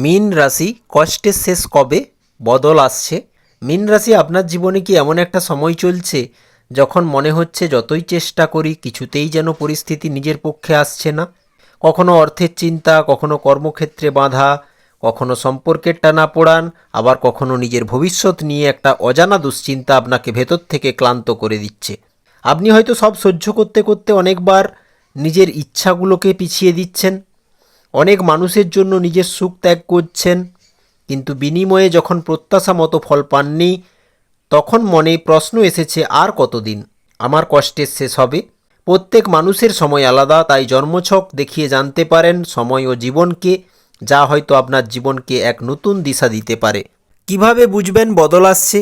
মীন রাশি কষ্টের শেষ কবে? বদল আসছে। মীন রাশি, আপনার জীবনে কি এমন একটা সময় চলছে যখন মনে হচ্ছে যতই চেষ্টা করি কিছুতেই যেন পরিস্থিতি নিজের পক্ষে আসছে না? কখনো অর্থের চিন্তা, কখনো কর্মক্ষেত্রে বাধা, কখনো সম্পর্কের টানাপোড়েন, আবার কখনো নিজের ভবিষ্যৎ নিয়ে একটা অজানা দুশ্চিন্তা আপনাকে ভেতর থেকে ক্লান্ত করে দিচ্ছে। আপনি হয়তো সব সহ্য করতে করতে অনেকবার নিজের ইচ্ছাগুলোকে পিছিয়ে দিচ্ছেন, অনেক মানুষের জন্য নিজের সুখ ত্যাগ করছেন, কিন্তু বিনিময়ে যখন প্রত্যাশা মতো ফল পাননি, তখন মনে প্রশ্ন এসেছে, আর কতদিন আমার কষ্টের শেষ হবে? প্রত্যেক মানুষের সময় আলাদা, তাই জন্মছক দেখিয়ে জানতে পারেন সময় ও জীবনকে, যা হয়তো আপনার জীবনকে এক নতুন দিশা দিতে পারে। কিভাবে বুঝবেন বদল আসছে?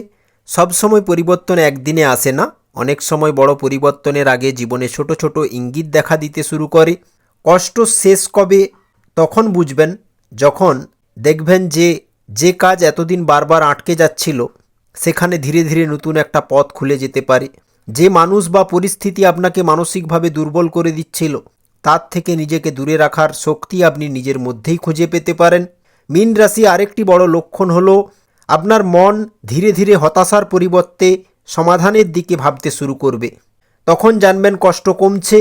সবসময় পরিবর্তন একদিনে আসে না। অনেক সময় বড় পরিবর্তনের আগে জীবনে ছোট ছোট ইঙ্গিত দেখা দিতে শুরু করে। কষ্ট শেষ কবে? তখন বুঝবেন যখন দেখবেন যে কাজ এতদিন বারবার আটকে যাচ্ছিল সেখানে ধীরে ধীরে নতুন একটা পথ খুলে যেতে পারে। যে মানুষ বা পরিস্থিতি আপনাকে মানসিকভাবে দুর্বল করে দিচ্ছিল তার থেকে নিজেকে দূরে রাখার শক্তি আপনি নিজের মধ্যেই খুঁজে পেতে পারেন। মীন রাশি আরেকটি বড় লক্ষণ হলো আপনার মন ধীরে ধীরে হতাশার পরিবর্তে সমাধানের দিকে ভাবতে শুরু করবে। তখন জানবেন কষ্ট কমছে।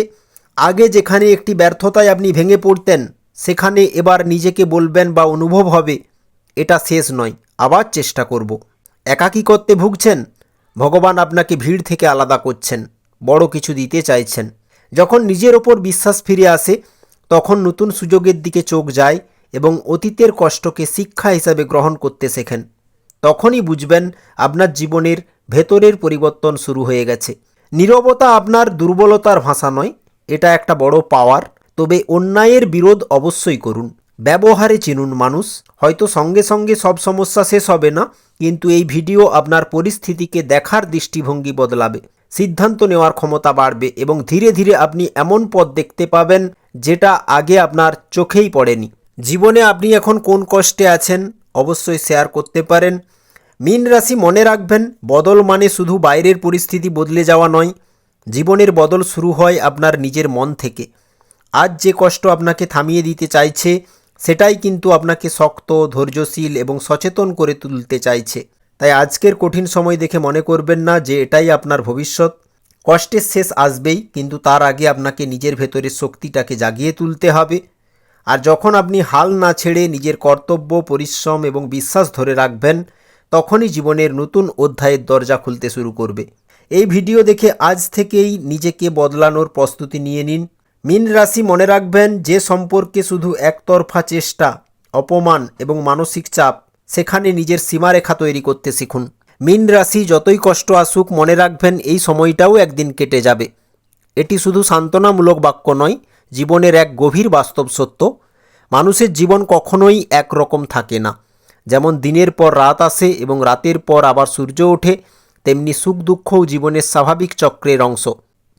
আগে যেখানে একটি ব্যর্থতায় আপনি ভেঙে পড়তেন, সেখানে এবার নিজেকে বলবেন বা অনুভব হবে, এটা শেষ নয়, আবার চেষ্টা করব। একাকিত্বে ভুগছেন? ভগবান আপনাকে ভিড় থেকে আলাদা করছেন, বড় কিছু দিতে চাইছেন। যখন নিজের ওপর বিশ্বাস ফিরে আসে তখন নতুন সুযোগের দিকে চোখ যায় এবং অতীতের কষ্টকে শিক্ষা হিসাবে গ্রহণ করতে শেখেন। তখনই বুঝবেন আপনার জীবনের ভেতরের পরিবর্তন শুরু হয়ে গেছে। নীরবতা আপনার দুর্বলতার ভাষা নয়, এটা একটা বড় পাওয়ার। তবে অন্যায়ের বিরোধ অবশ্যই করুন। ব্যবহারে চিনুন মানুষ। হয়তো সঙ্গে সঙ্গে সব সমস্যা শেষ হবে না, কিন্তু এই ভিডিও আপনার পরিস্থিতিকে দেখার দৃষ্টিভঙ্গি বদলাবে। সিদ্ধান্ত নেওয়ার ক্ষমতা বাড়বে এবং ধীরে ধীরে আপনি এমন পথ দেখতে পাবেন যেটা আগে আপনার চোখেই পড়েনি। জীবনে আপনি এখন কোন কষ্টে আছেন অবশ্যই শেয়ার করতে পারেন। মীন রাশি, মনে রাখবেন বদল মানে শুধু বাইরের পরিস্থিতি বদলে যাওয়া নয়, জীবনের বদল শুরু হয় আপনার নিজের মন থেকে। আজ যে কষ্ট আপনাকে থামিয়ে দিতে চাইছে সেটাই কিন্তু আপনাকে শক্ত, ধৈর্যশীল এবং সচেতন করে তুলতে চাইছে। তাই আজকের কঠিন সময় দেখে মনে করবেন না যে এটাই আপনার ভবিষ্যৎ। কষ্টের শেষ আসবেই, কিন্তু তার আগে আপনাকে নিজের ভেতরের শক্তিটাকে জাগিয়ে তুলতে হবে। আর যখন আপনি হাল না ছেড়ে নিজের কর্তব্য, পরিশ্রম এবং বিশ্বাস ধরে রাখবেন, তখনই জীবনের নতুন অধ্যায়ের দরজা খুলতে শুরু করবে। এই ভিডিও দেখে আজ থেকেই নিজেকে বদলানোর প্রস্তুতি নিয়ে নিন। মীন রাশি, মনে রাখবেন যে সম্পর্কে শুধু একতরফা চেষ্টা, অপমান এবং মানসিক চাপ, সেখানে নিজের সীমারেখা তৈরি করতে শিখুন। মীন রাশি, যতই কষ্ট আসুক মনে রাখবেন এই সময়টাও একদিন কেটে যাবে। এটি শুধু সান্ত্বনামূলক বাক্য নয়, জীবনের এক গভীর বাস্তব সত্য। মানুষের জীবন কখনোই একরকম থাকে না। যেমন দিনের পর রাত আসে এবং রাতের পর আবার সূর্য ওঠে, তেমনি সুখ দুঃখও জীবনের স্বাভাবিক চক্রের অংশ।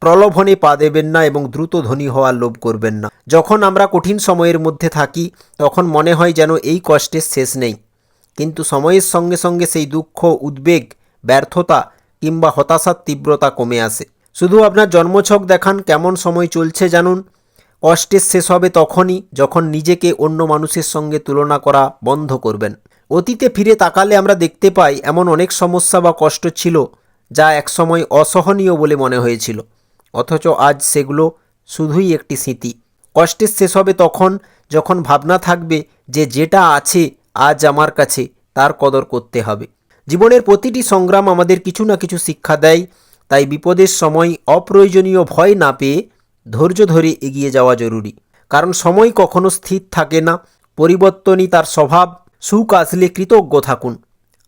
প্রলোভনে পা দেবেন না এবং দ্রুত ধনী হওয়ার লোভ করবেন না। যখন আমরা কঠিন সময়ের মধ্যে থাকি তখন মনে হয় যেন এই কষ্টের শেষ নেই, কিন্তু সময়ের সঙ্গে সঙ্গে সেই দুঃখ, উদ্বেগ, ব্যর্থতা কিংবা হতাশার তীব্রতা কমে আসে। শুধু আপনার জন্মছক দেখান কেমন সময় চলছে জানুন। কষ্টের শেষ হবে তখনই যখন নিজেকে অন্য মানুষের সঙ্গে তুলনা করা বন্ধ করবেন। অতীতে ফিরে তাকালে আমরা দেখতে পাই এমন অনেক সমস্যা বা কষ্ট ছিল যা একসময় অসহনীয় বলে মনে হয়েছিল, অথচ আজ সেগুলো শুধুই একটি স্মৃতি। কষ্টের শেষ হবে তখন যখন ভাবনা থাকবে যে যেটা আছে আজ আমার কাছে তার কদর করতে হবে। জীবনের প্রতিটি সংগ্রাম আমাদের কিছু না কিছু শিক্ষা দেয়, তাই বিপদের সময় অপ্রয়োজনীয় ভয় না পেয়ে ধৈর্য ধরে এগিয়ে যাওয়া জরুরি। কারণ সময় কখনো স্থির থাকে না, পরিবর্তনই তার স্বভাব। সুখ আসলে কৃতজ্ঞ থাকুন।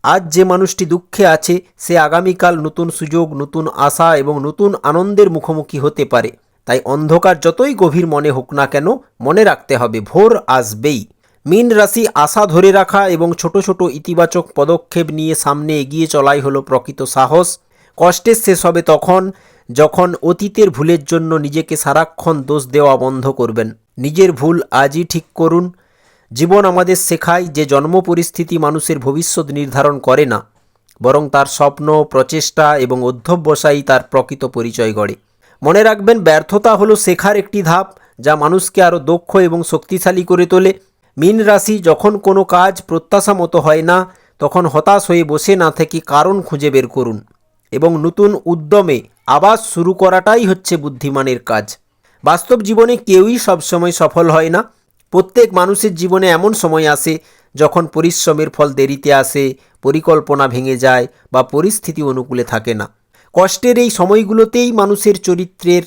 আজ যে মানুষটি দুঃখে আছে সে আগামীকাল নতুন সুযোগ, নতুন আশা এবং নতুন আনন্দের মুখোমুখি হতে পারে। তাই অন্ধকার যতই গভীর মনে হোক না কেন, মনে রাখতে হবে ভোর আসবেই। মীন রাশি, আশা ধরে রাখা এবং ছোট ছোট ইতিবাচক পদক্ষেপ নিয়ে সামনে এগিয়ে চলাই হলো প্রকৃত সাহস। কষ্টের শেষ হবে তখন যখন অতীতের ভুলের জন্য নিজেকে সারাক্ষণ দোষ দেওয়া বন্ধ করবেন। নিজের ভুল আজই ঠিক করুন। জীবন আমাদের শেখায় যে জন্ম পরিস্থিতি মানুষের ভবিষ্যৎ নির্ধারণ করে না, বরং তার স্বপ্ন, প্রচেষ্টা এবং অধ্যবসায়ই তার প্রকৃত পরিচয় গড়ে। মনে রাখবেন ব্যর্থতা হলো শেখার একটি ধাপ যা মানুষকে আরও দক্ষ এবং শক্তিশালী করে তোলে। মীন রাশি যখন কোনো কাজ প্রত্যাশা মতো হয় না তখন হতাশ হয়ে বসে না থেকে কারণ খুঁজে বের করুন এবং নতুন উদ্যমে আবার শুরু করাটাই হচ্ছে বুদ্ধিমানের কাজ। বাস্তব জীবনে কেউই সবসময় সফল হয় না। প্রত্যেক মানুষের জীবনে এমন সময় আসে যখন পরিশ্রমের ফল দেরিতে আসে, পরিকল্পনা ভেঙে যায় বা পরিস্থিতি অনুকূলে থাকে না। কষ্টের এই সময়গুলোতেই মানুষের চরিত্রের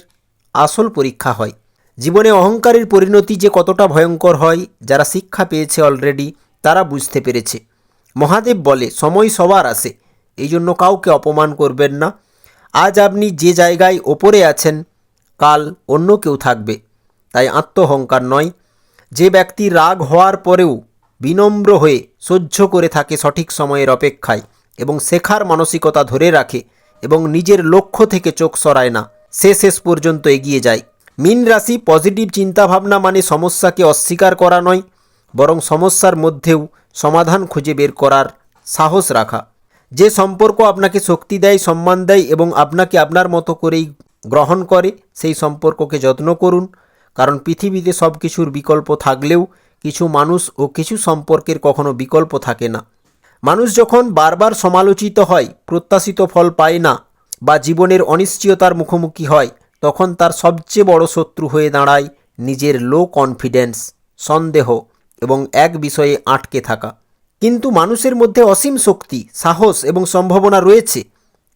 আসল পরীক্ষা হয়। জীবনে অহংকারের পরিণতি যে কতটা ভয়ঙ্কর হয়, যারা শিক্ষা পেয়েছে অলরেডি তারা বুঝতে পেরেছে। মহাদেব বলে, সময় সবার আসে, এই জন্য কাউকে অপমান করবেন না। আজ আপনি যে জায়গায় ওপরে আছেন, কাল অন্য কেউ থাকবে, তাই আত্মহংকার নয়। যে ব্যক্তি রাগ হওয়ার পরেও বিনম্র হয়ে সহ্য করে থাকে সঠিক সময়ের অপেক্ষায় এবং শেখার মানসিকতা ধরে রাখে এবং নিজের লক্ষ্য থেকে চোখ সরায় না, সে শেষ পর্যন্ত এগিয়ে যায়। মীন রাশি পজিটিভ চিন্তাভাবনা মানে সমস্যাকে অস্বীকার করা নয়, বরং সমস্যার মধ্যেও সমাধান খুঁজে বের করার সাহস রাখা। যে সম্পর্ক আপনাকে শক্তি দেয়, সম্মান দেয় এবং আপনাকে আপনার মতো করেই গ্রহণ করে, সেই সম্পর্ককে যত্ন করুন। কারণ পৃথিবীতে সব কিছুর বিকল্প থাকলেও কিছু মানুষ ও কিছু সম্পর্কের কখনো বিকল্প থাকে না। মানুষ যখন বারবার সমালোচিত হয়, প্রত্যাশিত ফল পায় না বা জীবনের অনিশ্চয়তার মুখোমুখি হয়, তখন তার সবচেয়ে বড় শত্রু হয়ে দাঁড়ায় নিজের লো কনফিডেন্স, সন্দেহ এবং এক বিষয়ে আটকে থাকা। কিন্তু মানুষের মধ্যে অসীম শক্তি, সাহস এবং সম্ভাবনা রয়েছে,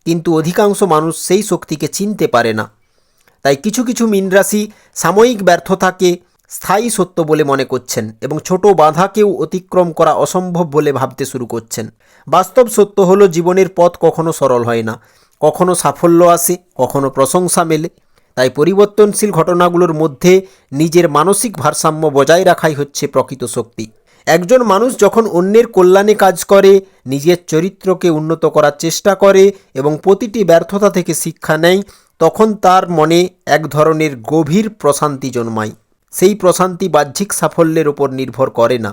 কিন্তু অধিকাংশ মানুষ সেই শক্তিকে চিনতে পারে না। তাই কিছু কিছু মীন রাশি সাময়িক ব্যর্থতাকে স্থায়ী সত্য বলে মনে করছেন এবং ছোট বাধাকেও অতিক্রম করা অসম্ভব বলে ভাবতে শুরু করছেন। বাস্তব সত্য হলো, জীবনের পথ কখনো সরল হয় না, কখনো সাফল্য আসে, কখনো প্রশংসা মেলে। তাই পরিবর্তনশীল ঘটনাগুলোর মধ্যে নিজের মানসিক ভারসাম্য বজায় রাখাই হচ্ছে প্রকৃত শক্তি। একজন মানুষ যখন অন্যের কল্যাণে কাজ করে, নিজের চরিত্রকে উন্নত করার চেষ্টা করে এবং প্রতিটি ব্যর্থতা থেকে শিক্ষা নেয়, তখন তার মনে এক ধরনের গভীর প্রশান্তি জন্মায়। সেই প্রশান্তি বাহ্যিক সাফল্যের ওপর নির্ভর করে না,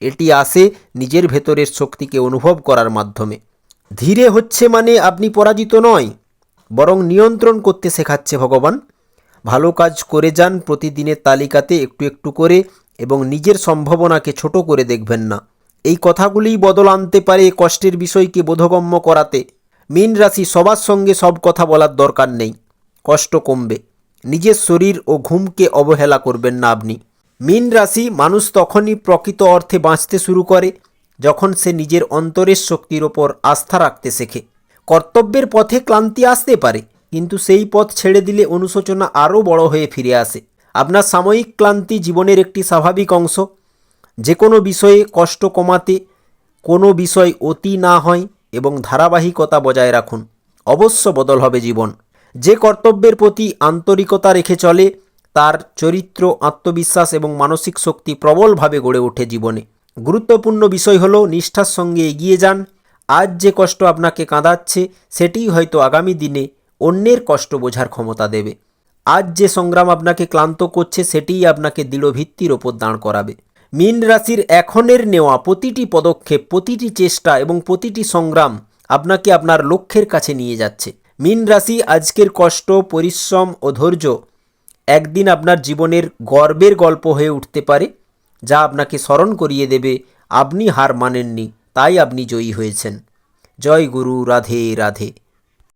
এটি আসে নিজের ভেতরের শক্তিকে অনুভব করার মাধ্যমে। ধীরে হচ্ছে মানে আপনি পরাজিত নয়, বরং নিয়ন্ত্রণ করতে শেখাচ্ছে ভগবান। ভালো কাজ করে যান প্রতিদিনের তালিকাতে একটু একটু করে এবং নিজের সম্ভাবনাকে ছোট করে দেখবেন না। এই কথাগুলিই বদল আনতে পারে কষ্টের বিষয়কে বোধগম্য করাতে। মীন রাশি সবার সঙ্গে সব কথা বলার দরকার নেই, কষ্ট কমবে। নিজের শরীর ও ঘুমকে অবহেলা করবেন না আপনি। মীন রাশি মানুষ তখনই প্রকৃত অর্থে বাঁচতে শুরু করে যখন সে নিজের অন্তরের শক্তির ওপর আস্থা রাখতে শেখে। কর্তব্যের পথে ক্লান্তি আসতে পারে, কিন্তু সেই পথ ছেড়ে দিলে অনুশোচনা আরও বড় হয়ে ফিরে আসে। আপনার সাময়িক ক্লান্তি জীবনের একটি স্বাভাবিক অংশ। যে কোনো বিষয়ে কষ্ট কমাতে কোনো বিষয় অতি না হয় এবং ধারাবাহিকতা বজায় রাখুন, অবশ্য বদল হবে জীবন। যে কর্তব্যের প্রতি আন্তরিকতা রেখে চলে, তার চরিত্র, আত্মবিশ্বাস এবং মানসিক শক্তি প্রবলভাবে গড়ে ওঠে জীবনে। গুরুত্বপূর্ণ বিষয় হলো নিষ্ঠার সঙ্গে এগিয়ে যান। আজ যে কষ্ট আপনাকে কাঁদাচ্ছে, সেটিই হয়তো আগামী দিনে অন্যের কষ্ট বোঝার ক্ষমতা দেবে। আজ যে সংগ্রাম আপনাকে ক্লান্ত করছে, সেটিই আপনাকে দৃঢ় ভিত্তির ওপর দাঁড় করাবে। মীন রাশির এখনের নেওয়া প্রতিটি পদক্ষেপ, প্রতিটি চেষ্টা এবং প্রতিটি সংগ্রাম আপনাকে আপনার লক্ষ্যের কাছে নিয়ে যাচ্ছে। মীন রাশি, আজকের কষ্ট, পরিশ্রম ও ধৈর্য একদিন আপনার জীবনের গর্বের গল্প হয়ে উঠতে পারে, যা আপনাকে স্মরণ করিয়ে দেবে আপনি হার মানেননি, তাই আপনি জয়ী হয়েছেন। জয় গুরু, রাধে রাধে।